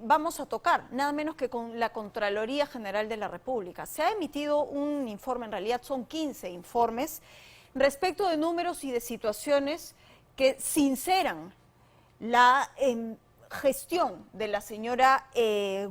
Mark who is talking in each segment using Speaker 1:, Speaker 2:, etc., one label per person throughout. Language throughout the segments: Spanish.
Speaker 1: vamos a tocar, nada menos que con la Contraloría General de la República. Se ha emitido un informe, en realidad son 15 informes, respecto de números y de situaciones que sinceran la gestión de la señora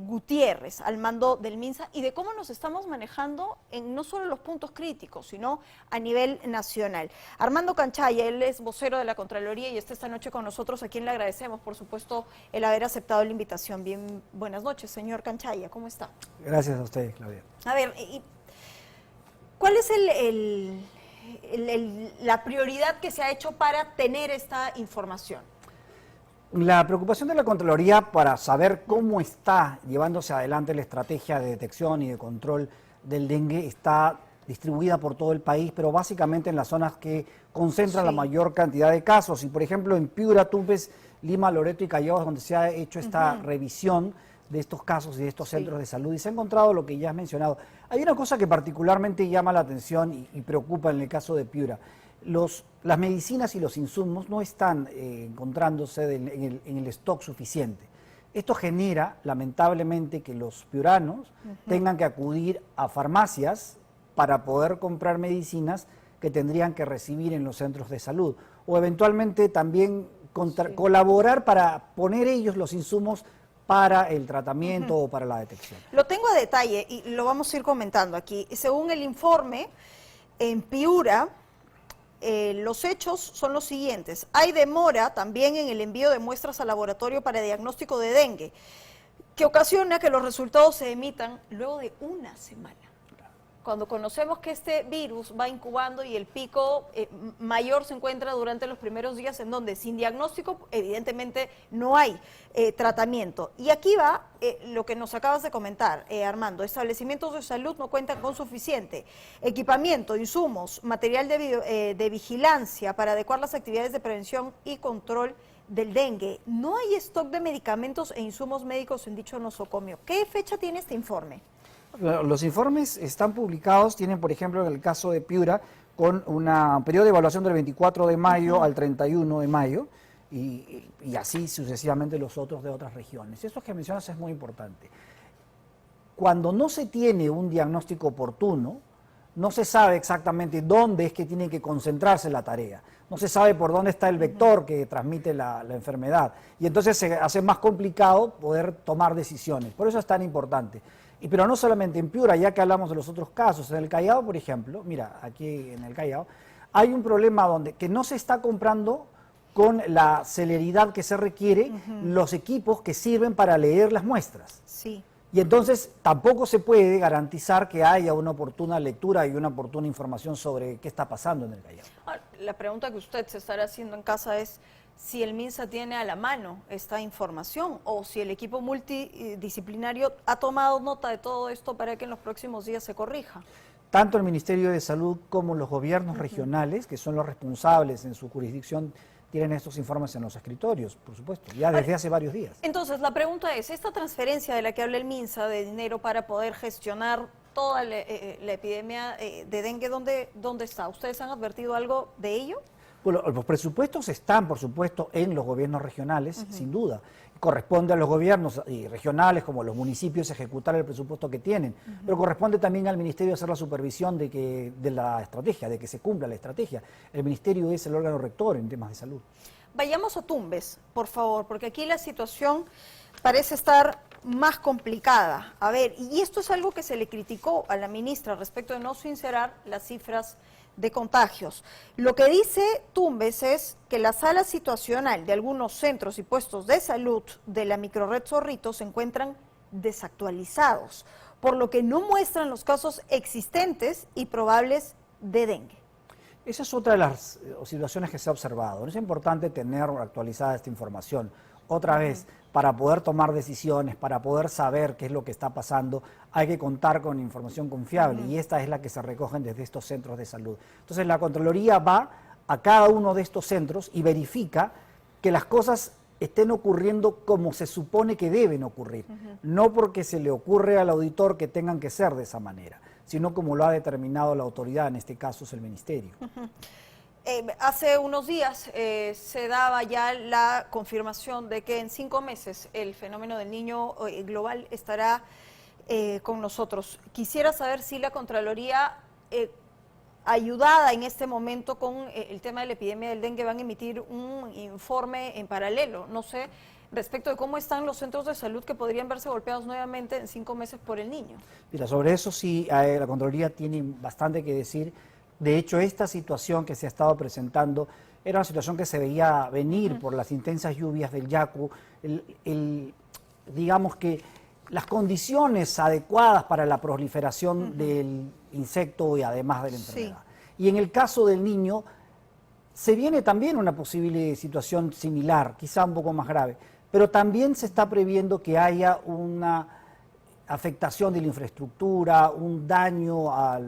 Speaker 1: Gutiérrez al mando del MINSA y de cómo nos estamos manejando en no solo los puntos críticos, sino a nivel nacional. Armando Canchaya, él es vocero de la Contraloría y está esta noche con nosotros, a quien le agradecemos, por supuesto, el haber aceptado la invitación. Bien, buenas noches, señor Canchaya, ¿cómo está?
Speaker 2: Gracias a usted, Claudia.
Speaker 1: A ver, ¿cuál es la prioridad que se ha hecho para tener esta información?
Speaker 2: La preocupación de la Contraloría para saber cómo está llevándose adelante la estrategia de detección y de control del dengue está distribuida por todo el país, pero básicamente en las zonas que concentran la mayor cantidad de casos. Y por ejemplo en Piura, Tumbes, Lima, Loreto y Callao es donde se ha hecho esta revisión de estos casos y de estos centros de salud y se ha encontrado lo que ya has mencionado. Hay una cosa que particularmente llama la atención y preocupa en el caso de Piura. Las medicinas y los insumos no están encontrándose en el stock suficiente. Esto genera, lamentablemente, que los piuranos tengan que acudir a farmacias para poder comprar medicinas que tendrían que recibir en los centros de salud. O eventualmente también colaborar para poner ellos los insumos para el tratamiento o para la detección.
Speaker 1: Lo tengo a detalle y lo vamos a ir comentando aquí. Según el informe, en Piura, los hechos son los siguientes. Hay demora también en el envío de muestras al laboratorio para diagnóstico de dengue, que ocasiona que los resultados se emitan luego de una semana. Cuando conocemos que este virus va incubando y el pico mayor se encuentra durante los primeros días en donde sin diagnóstico evidentemente no hay tratamiento. Y aquí va lo que nos acabas de comentar, Armando. Establecimientos de salud no cuentan con suficiente equipamiento, insumos, material de vigilancia para adecuar las actividades de prevención y control del dengue. No hay stock de medicamentos e insumos médicos en dicho nosocomio. ¿Qué fecha tiene este informe?
Speaker 2: Los informes están publicados, tienen por ejemplo en el caso de Piura, con un periodo de evaluación del 24 de mayo al 31 de mayo y así sucesivamente los otros de otras regiones. Esto que mencionas es muy importante. Cuando no se tiene un diagnóstico oportuno, no se sabe exactamente dónde es que tiene que concentrarse la tarea. No se sabe por dónde está el vector que transmite la enfermedad. Y entonces se hace más complicado poder tomar decisiones. Por eso es tan importante. Pero no solamente en Piura, ya que hablamos de los otros casos. En el Callao, por ejemplo, mira, aquí en el Callao, hay un problema que no se está comprando con la celeridad que se requiere los equipos que sirven para leer las muestras.
Speaker 1: Sí.
Speaker 2: Y entonces tampoco se puede garantizar que haya una oportuna lectura y una oportuna información sobre qué está pasando en el Callao.
Speaker 1: La pregunta que usted se estará haciendo en casa es si el MINSA tiene a la mano esta información o si el equipo multidisciplinario ha tomado nota de todo esto para que en los próximos días se corrija.
Speaker 2: Tanto el Ministerio de Salud como los gobiernos regionales, que son los responsables en su jurisdicción, tienen estos informes en los escritorios, por supuesto, ya desde hace varios días.
Speaker 1: Entonces, la pregunta es, esta transferencia de la que habla el MINSA de dinero para poder gestionar toda la epidemia de dengue, ¿dónde está? ¿Ustedes han advertido algo de ello?
Speaker 2: Bueno, los presupuestos están, por supuesto, en los gobiernos regionales, sin duda. Corresponde a los gobiernos regionales como a los municipios ejecutar el presupuesto que tienen, pero corresponde también al Ministerio hacer la supervisión de la estrategia, de que se cumpla la estrategia. El Ministerio es el órgano rector en temas de salud.
Speaker 1: Vayamos a Tumbes, por favor, porque aquí la situación parece estar más complicada. A ver, y esto es algo que se le criticó a la ministra respecto de no sincerar las cifras de contagios. Lo que dice Tumbes es que la sala situacional de algunos centros y puestos de salud de la microrred Zorrito se encuentran desactualizados, por lo que no muestran los casos existentes y probables de dengue.
Speaker 2: Esa es otra de las situaciones que se ha observado. Es importante tener actualizada esta información. Otra vez, para poder tomar decisiones, para poder saber qué es lo que está pasando, hay que contar con información confiable y esta es la que se recogen desde estos centros de salud. Entonces la Contraloría va a cada uno de estos centros y verifica que las cosas estén ocurriendo como se supone que deben ocurrir, no porque se le ocurre al auditor que tengan que ser de esa manera, sino como lo ha determinado la autoridad, en este caso es el Ministerio.
Speaker 1: Hace unos días se daba ya la confirmación de que en 5 meses el fenómeno del niño global estará con nosotros. Quisiera saber si la Contraloría, ayudada en este momento con el tema de la epidemia del dengue, van a emitir un informe en paralelo. No sé, respecto de cómo están los centros de salud que podrían verse golpeados nuevamente en 5 meses por el niño.
Speaker 2: Mira, sobre eso sí, la Contraloría tiene bastante que decir. De hecho, esta situación que se ha estado presentando era una situación que se veía venir por las intensas lluvias del Yacu. Digamos que las condiciones adecuadas para la proliferación del insecto y además de la enfermedad. Y en el caso del niño, se viene también una posible situación similar, quizá un poco más grave, pero también se está previendo que haya una afectación de la infraestructura, un daño a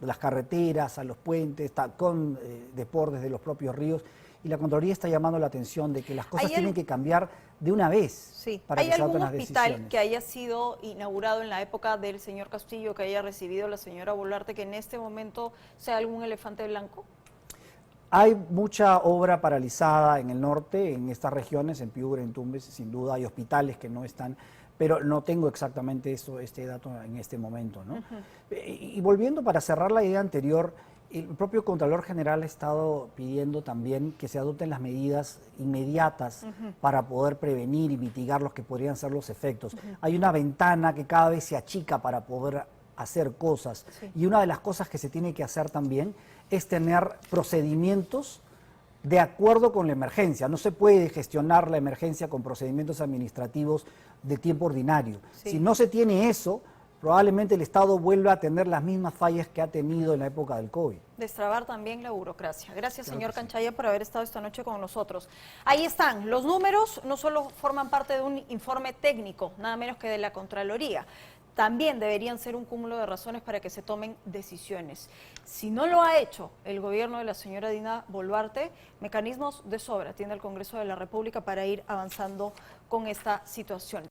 Speaker 2: las carreteras, a los puentes, con desbordes de los propios ríos, y la Contraloría está llamando la atención de que las cosas tienen que cambiar de una vez para que se adopten las decisiones.
Speaker 1: ¿Hay algún hospital que haya sido inaugurado en la época del señor Castillo, que haya recibido la señora Boluarte, que en este momento sea algún elefante blanco?
Speaker 2: Hay mucha obra paralizada en el norte, en estas regiones, en Piura, en Tumbes, sin duda hay hospitales que no están, pero no tengo exactamente este dato en este momento, ¿no? Y volviendo para cerrar la idea anterior, el propio Contralor General ha estado pidiendo también que se adopten las medidas inmediatas para poder prevenir y mitigar los que podrían ser los efectos. Hay una ventana que cada vez se achica para poder hacer cosas, y una de las cosas que se tiene que hacer también es tener procedimientos de acuerdo con la emergencia. No se puede gestionar la emergencia con procedimientos administrativos de tiempo ordinario. Si no se tiene eso, probablemente el Estado vuelva a tener las mismas fallas que ha tenido en la época del COVID.
Speaker 1: Destrabar también la burocracia. Gracias, señor Canchaya, por haber estado esta noche con nosotros. Ahí están, los números no solo forman parte de un informe técnico, nada menos que de la Contraloría. También deberían ser un cúmulo de razones para que se tomen decisiones. Si no lo ha hecho el gobierno de la señora Dina Boluarte, mecanismos de sobra tiene el Congreso de la República para ir avanzando con esta situación.